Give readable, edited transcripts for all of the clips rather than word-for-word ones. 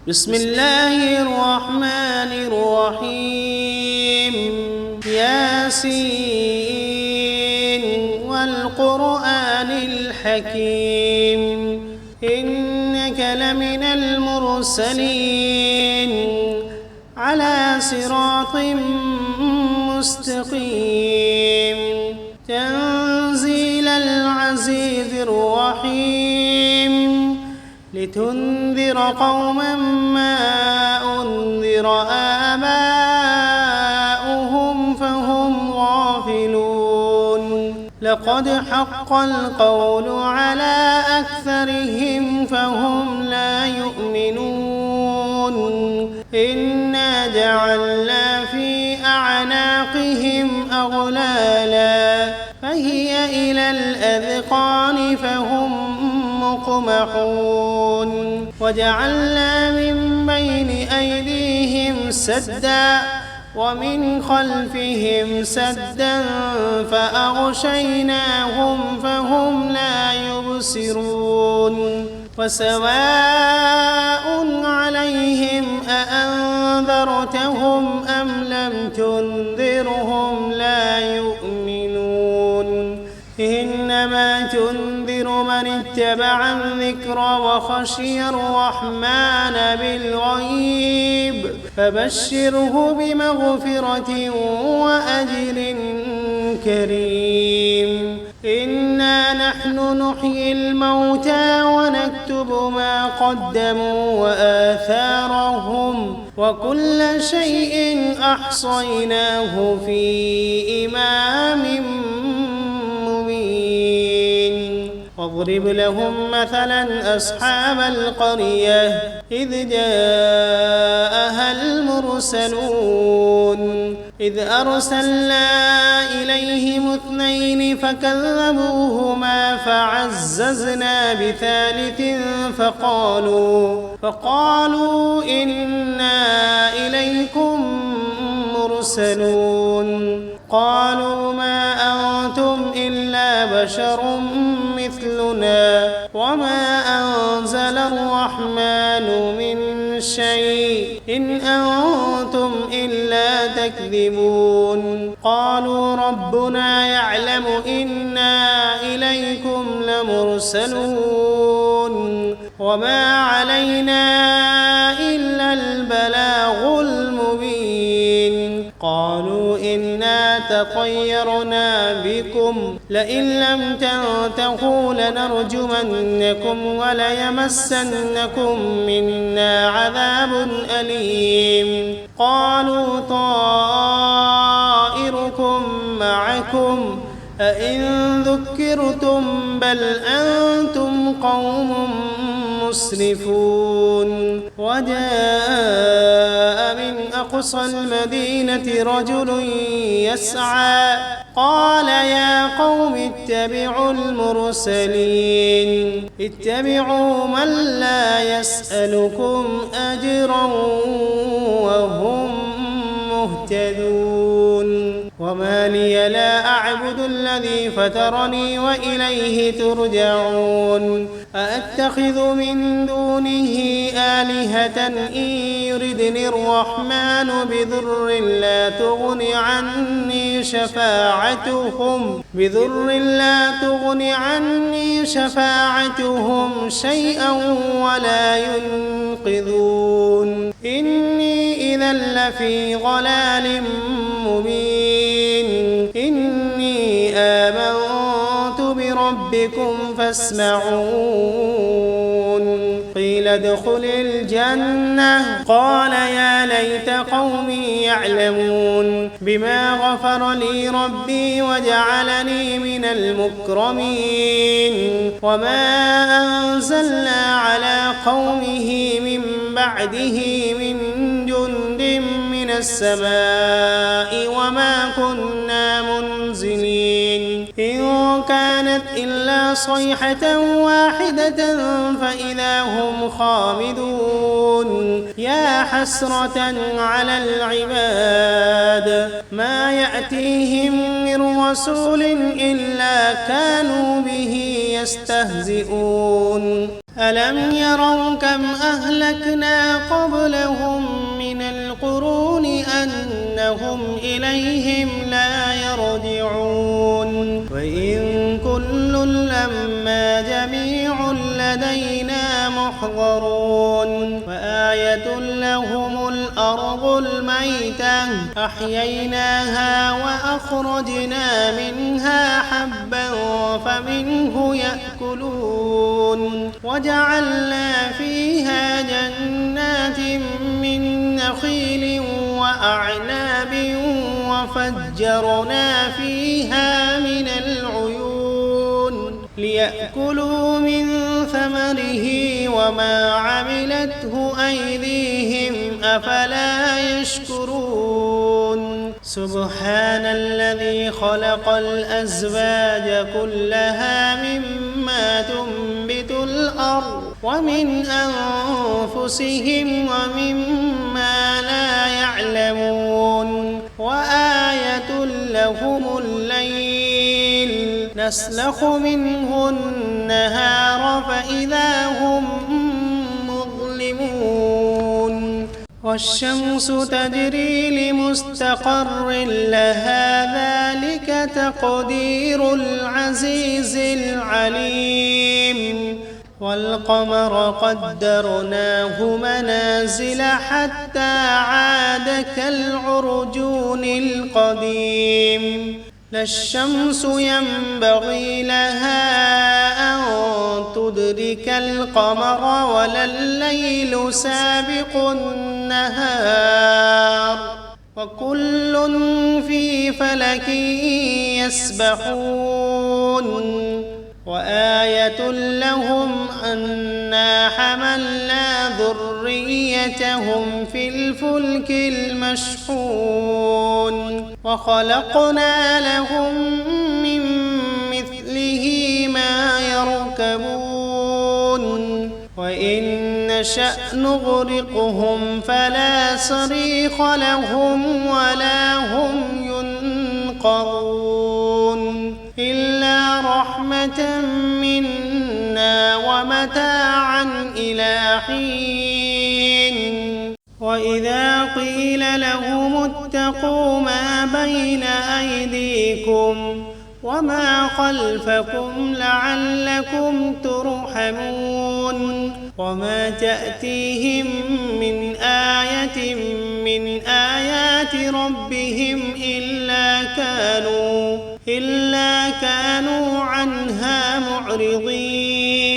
بسم الله الرحمن الرحيم ياسين والقرآن الحكيم إنك لمن المرسلين على صراط مستقيم تنزيل العزيز الرحيم لتنذر قوما ما أنذر آباؤهم فهم غافلون لقد حق القول على أكثرهم فهم لا يؤمنون إنا جعلنا في أعناقهم أغلالا فهي إلى الأذقان فهم مقمحون وجعلنا من بين أيديهم سدا ومن خلفهم سدا فأغشيناهم فهم لا يبصرون وسواء عليهم أأنذرتهم أم لم تنذرهم لا يؤمنون إنما تنذر من اتبع الذكر وخشي الرحمن بالغيب فبشره بمغفرة وأجر كريم إنا نحن نحيي الموتى ونكتب ما قدموا وآثارهم وكل شيء أحصيناه في إمام واضرب لهم مثلا أصحاب القرية إذ جاءها المرسلون إذ أرسلنا إليهم 2 فكذبوهما فعززنا بثالث فقالوا إنا إليكم مرسلون قالوا ما أنتم إلا بشر مثلنا وما أنزل الرحمن من شيء إن أنتم إلا تكذبون قالوا ربنا يعلم إنا إليكم لمرسلون وما علينا إلا البلاغ المبين قالوا إنا تطيرنا بكم لئن لم تنتهوا لنرجمنكم وليمسنكم منا عذاب أليم قالوا طائركم معكم أئن ذكرتم بل أنتم قوم مسرفون وجاء من أقصى المدينة رجل يسعى قال يا قوم اتبعوا المرسلين اتبعوا من لا يسألكم أجرا وهم مهتدون وما لي لا أعبد الذي فطرني وإليه ترجعون أأتخذ من دونه آلهة إن يردني الرحمن بضر لا تغن عني شفاعتهم شيئا ولا ينقذون إني إذا لفي ضلال مبين إني آمنت بربكم فاسمعون قيل ادخل الجنة قال يا ليت قومي يعلمون بما غفر لي ربي وجعلني من المكرمين وما أنزلنا على قومه من بعده من جند من السماء وما كنا منزلين إن كانت إلا صيحة واحدة فإذا هم خامدون يا حسرة على العباد ما يأتيهم من رسول إلا كانوا به يستهزئون ألم يروا كم أهلكنا قبلهم من القرون أنهم إليهم لا يرجعون وإن كل لما جميع لدينا محضرون وآية لهم الأرض الميتة أحييناها وأخرجنا منها حبا فمنه يأكلون وجعلنا فيها جنات من نخيل وأعناب وفجرنا فيها من العيون ليأكلوا من ثمره وما عملته أيديهم أفلا يشكرون سبحان الذي خلق الأزواج كلها مما تنبت الأرض ومن أنفسهم ومما لا يعلمون وآية لهم الليل نسلخ منه النهار فإذا هم مظلمون والشمس تجري لمستقر لها ذلك تقدير العزيز العليم والقمر قدرناه منازل حتى عاد كالعرجون القديم لا الشمس ينبغي لها أن تدرك القمر ولا الليل سابق النهار وكل في فلك يسبحون وآية لهم أنا حملنا ذريتهم في الفلك المشحون وخلقنا لهم من مثله ما يركبون وإن نشأ نغرقهم فلا صريخ لهم ولا هم ينقذون إلا رحمة منا ومتاعا إلى حين وإذا قيل لهم اتقوا ما بين أيديكم وما خلفكم لعلكم ترحمون وما تأتيهم من آية من آيات ربهم إلا كانوا عنها معرضين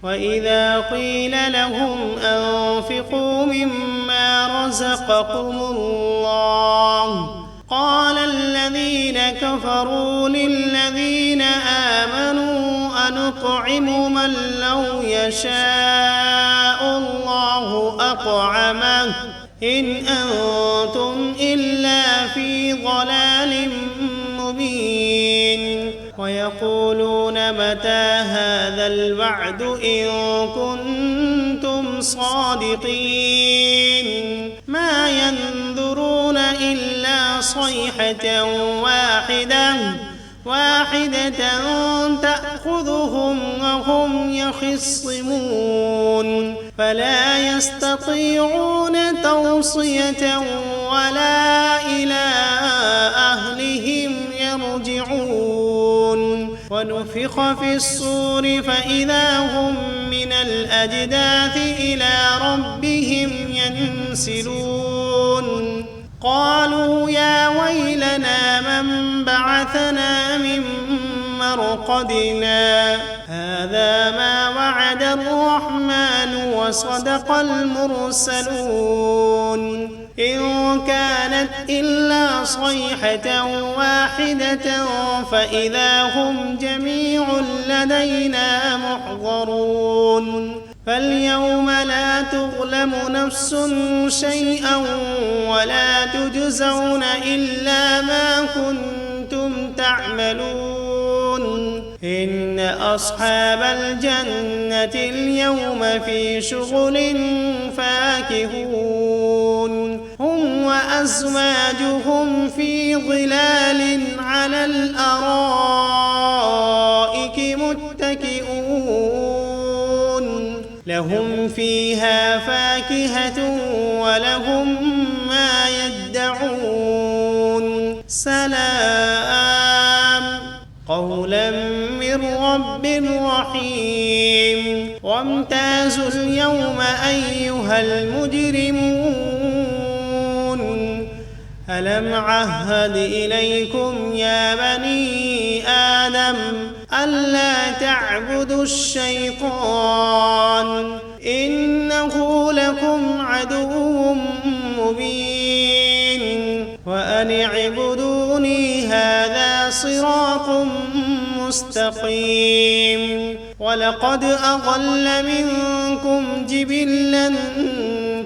وإذا قيل لهم أنفقوا مما رزقكم الله قال الذين كفروا للذين آمنوا أنطعم من لو يشاء الله أطعمه إن أنتم إلا في ضلال مبين ويقولون متى هذا الوعد إن كنتم صادقين ما ينظرون إلا صيحة واحدة تأخذهم وهم يخصمون فلا يستطيعون توصية ولا إلى أهلهم يرجعون ونفخ في الصور فإذا هم من الأجداث إلى ربهم ينسلون قالوا يا ويلنا من بعثنا من مرقدنا هذا ما وعد الرحمن وصدق المرسلون إن كانت إلا صيحة واحدة فإذا هم جميع لدينا محضرون فاليوم لا تظلم نفس شيئا ولا تجزون إلا ما كنتم تعملون إن أصحاب الجنة اليوم في شغل فاكهون هم وأزواجهم في ظلال على الأرائك متكئون فيها فاكهة ولهم ما يدعون سلام قولا من رب رحيم وامتازوا اليوم أيها المجرمون ألم عهد إليكم يا بني آدم ألا تعبدوا الشيطان إنه لكم عدو مبين وأن اعبدوني هذا صراط مستقيم ولقد أضل منكم جبلا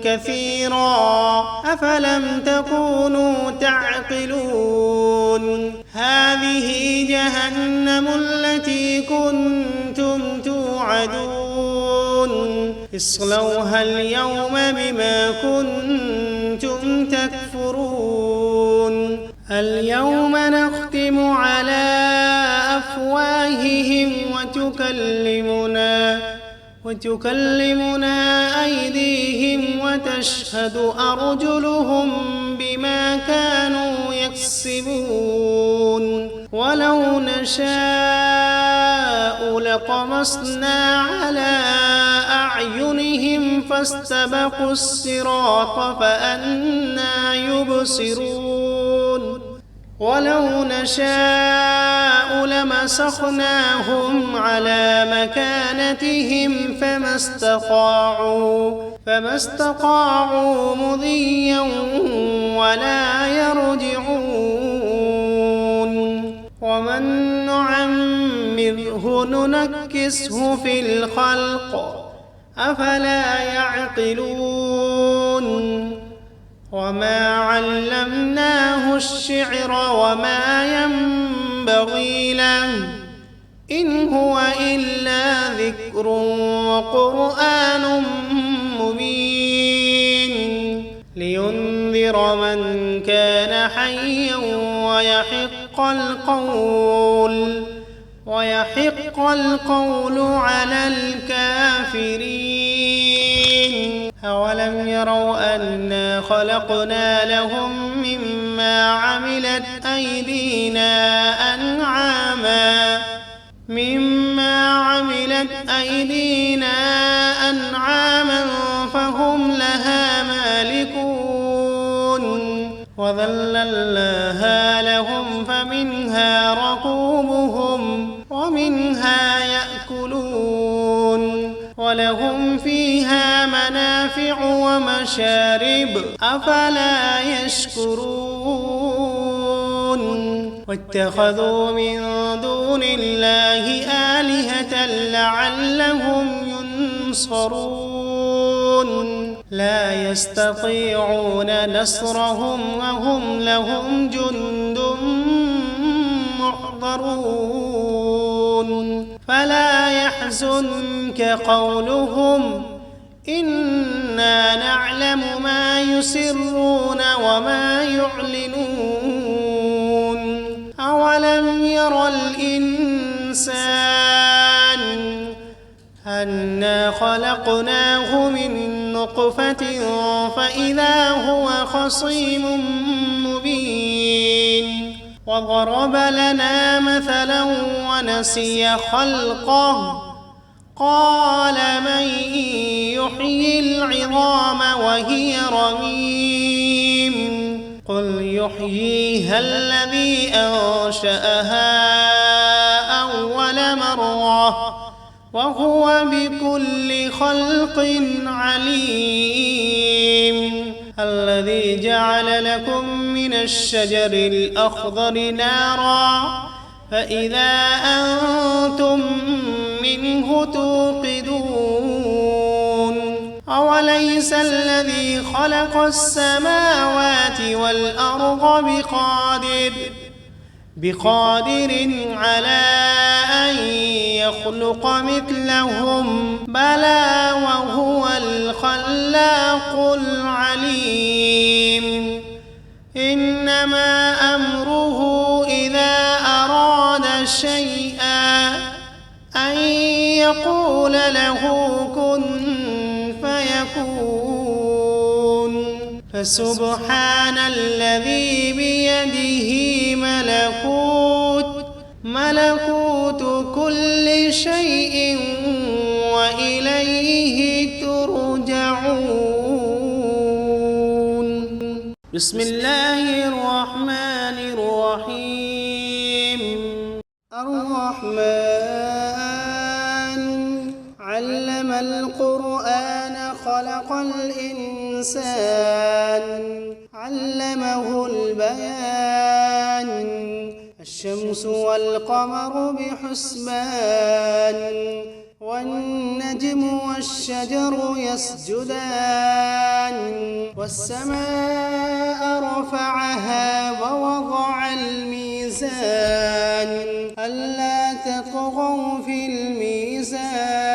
كثيرا أفلم تكونوا تعقلون هذه جهنم التي كنتم توعدون اصلوها اليوم بما كنتم تكفرون اليوم نختم على أفواههم وتكلمنا أيديهم وتشهد أرجلهم بما كانوا يكسبون ولو نشاء لطمسنا على أعينهم فاستبقوا الصراط فأنى يبصرون ولو نشاء لمسخناهم على مكانتهم فما استطاعوا مضيا ولا يرجعون ومن نعمره ننكسه في الخلق أفلا يعقلون وما علمناه الشعر وما ينبغي له إن هو إلا ذكر وقرآن مبين لينذر من كان حيا ويحق القول على الكافرين أولم يروا أنا خلقنا لهم مما عملت أيدينا أنعاما فهم لها مالكون وذللناها لهم فمنها ركوبهم ومنها يأكلون ولهم فيها منافع ومشارب أفلا يشكرون واتخذوا من دون الله آلهة لعلهم ينصرون لا يستطيعون نصرهم وهم لهم جند محضرون فلا يحزنك قولهم إنا نعلم ما يسرون وما يعلنون أولم ير الإنسان أنا خلقناه من نطفة فإذا هو خصيم مبين وضرب لنا مثلا ونسي خلقه قال من يحيي العظام وهي رميم قل يحييها الذي أنشأها أول مرة وهو بكل خلق عليم الذي جعل لكم من الشجر الأخضر نارا فإذا أنتم منه توقدون أوليس الذي خلق السماوات والأرض بقادر على أن يخلق مثلهم بلى وهو الخلاق العليم إنما أمره إذا أراد شيئا أن يقول له كن فسبحان الذي بيده ملكوت كل شيء وإليه ترجعون. بسم الله الرحمن الرحيم. الرحمن علم القرآن خلق الإنسان علمه البيان الشمس والقمر بحسبان والنجم والشجر يسجدان والسماء رفعها ووضع الميزان ألا تطغوا في الميزان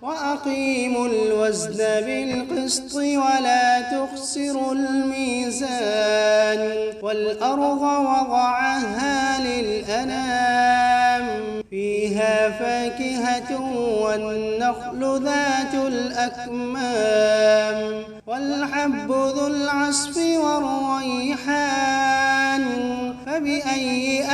وأقيموا الوزن بالقسط ولا تخسروا الميزان والأرض وضعها للأنام فيها فاكهة والنخل ذات الأكمام والحب ذو العصف والريحان فبأي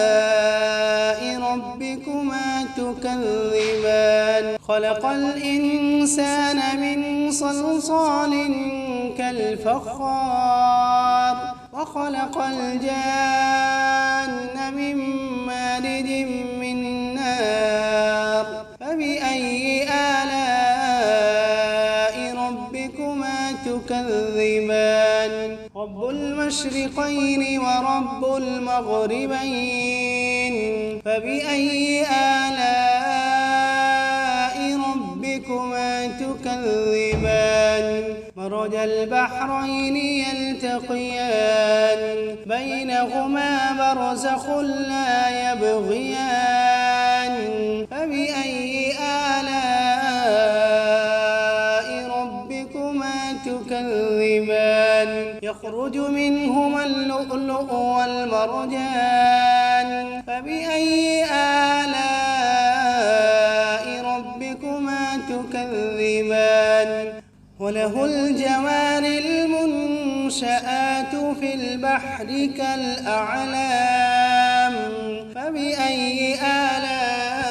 آلاء ربكما تكذبان خلق الإنسان من صلصال كالفخار وخلق الجان من مارج من نار فبأي آلاء ربكما تكذبان رب المشرقين ورب المغربين فبأي آلاء ربكما تكذبان مرج البحرين يلتقيان بينهما برزخ لا يبغيان فبأي آلاء ربكما تكذبان يخرج منهما اللؤلؤ والمرجان فبأي آلاء ربكما تكذبان وله الجوار المنشآت في البحر كالأعلام فبأي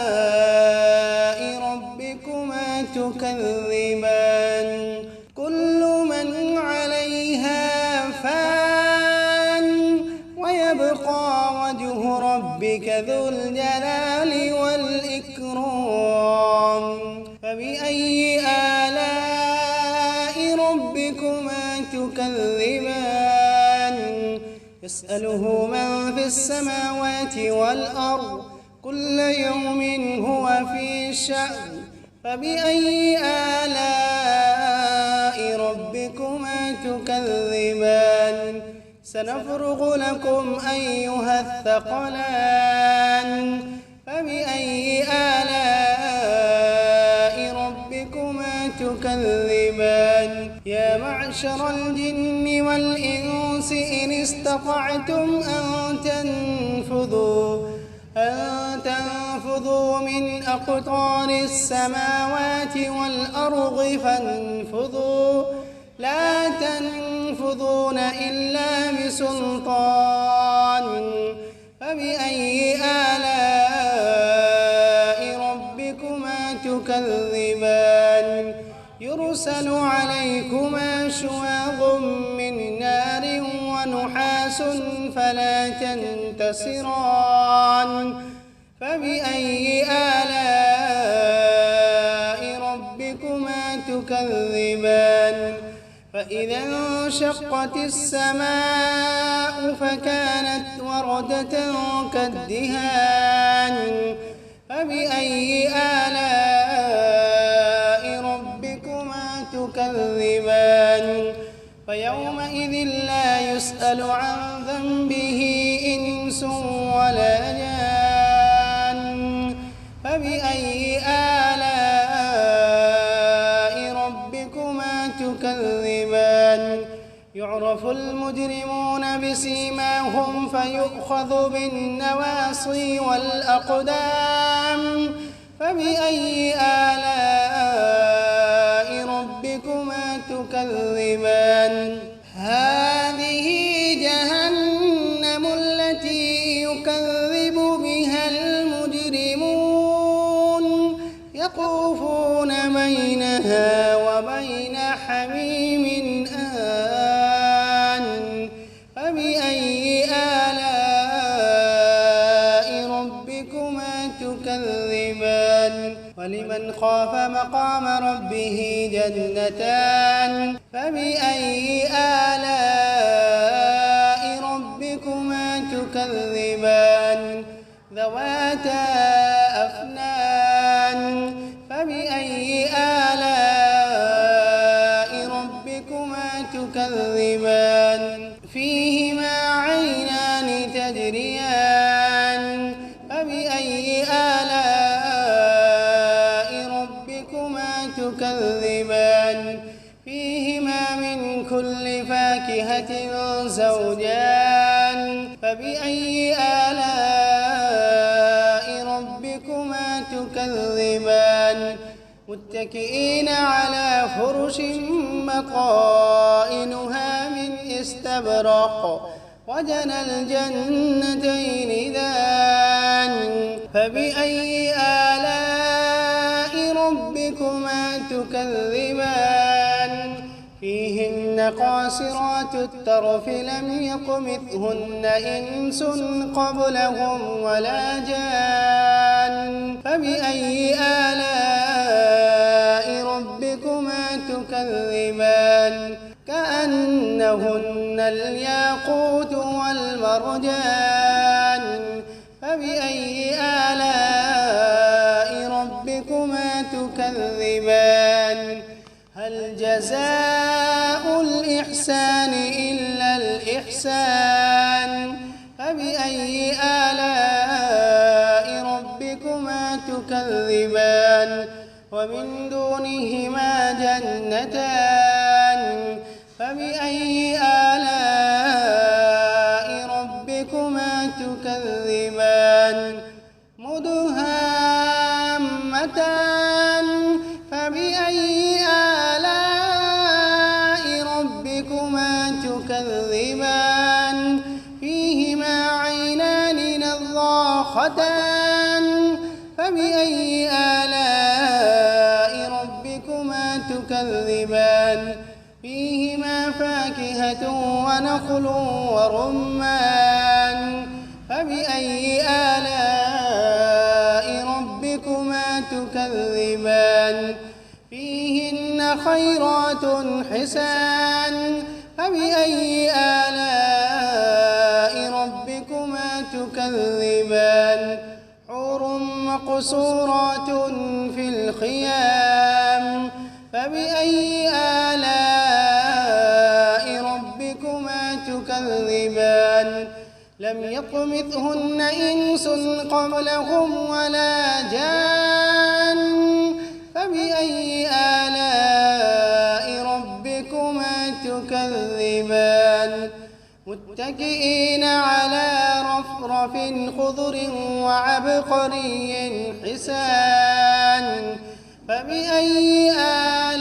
آلاء ربكما تكذبان كل من عليها فان ويبقى وجه ربك ذو الجلال والإكرام فبأي آلاء ربكما تكذبان يسأله من في السماوات والأرض كل يوم هو في شأن فبأي آلاء ربكما تكذبان سنفرغ لكم أيها الثقلان فبأي آلاء ربكما تكذبان يا معشر الجن والإنس إن استطعتم أن تنفذوا من أقطار السماوات والأرض فانفذوا لا تنفذون إلا بسلطان فبأي آلاء ربكما تكذبان يرسل عليكما شواظ من نار ونحاس فلا تنتصران فبأي آلاء ربكما تكذبان فإذا انشقت السماء فكانت وردة كالدهان فبأي آلاء ربكما تكذبان فيومئذ لا يسأل عن ذنبه إنس ولا جان فبأي آلاء ربكما تكذبان يعرف المجرمون بسيماهم فيؤخذ بالنواصي والأقدام فبأي آلاء ربكما ربكما تكذبان هذه جهنم التي يكذب بها المجرمون يطوفون بينها وبين حميم آن فبأي آلاء ربكما تكذبان ولمن خاف مقام ربه جنتان فبأي آلاء ربكما تكذبان ذواتا أفنان فبأي آلاء ربكما تكذبان فيهما عينان تجريان فبأي آلاء ربكما تكذبان فيهما من كل فاكهة زوجان فبأي آلاء ربكما تكذبان متكئين على فرش بطائنها من استبرق وجنى الجنتين دان فبأي آلاء ربكما تكذبان فيهن قاصرات الطرف لم يطمثهن إنس قبلهم ولا جان فبأي آلاء ربكما تكذبان كأنهن الياقوت والمرجان فبأي آلاء ربكما تكذبان هل جزاء الإحسان إلا الإحسان فبأي آلاء ربكما تكذبان ومن دونهما جنتان فبأي آلاء ربكما تكذبان مدهامتان فبأي آلاء ربكما تكذبان فيهما عينان نضاختان فبأي آلاء ربكما تكذبان فيهما فاكهة ونخل ورمان فبأي آلاء ربكما تكذبان فيهن خيرات حسان فبأي آلاء ربكما تكذبان حور مقصورات في الخيام فبأي آلاء ربكما تكذبان لم يطمثهن إنس قبلهم ولا جان فبأي آلاء ربكما تكذبان متكئين على رفرف خضر وعبقري حسان فبأي آلاء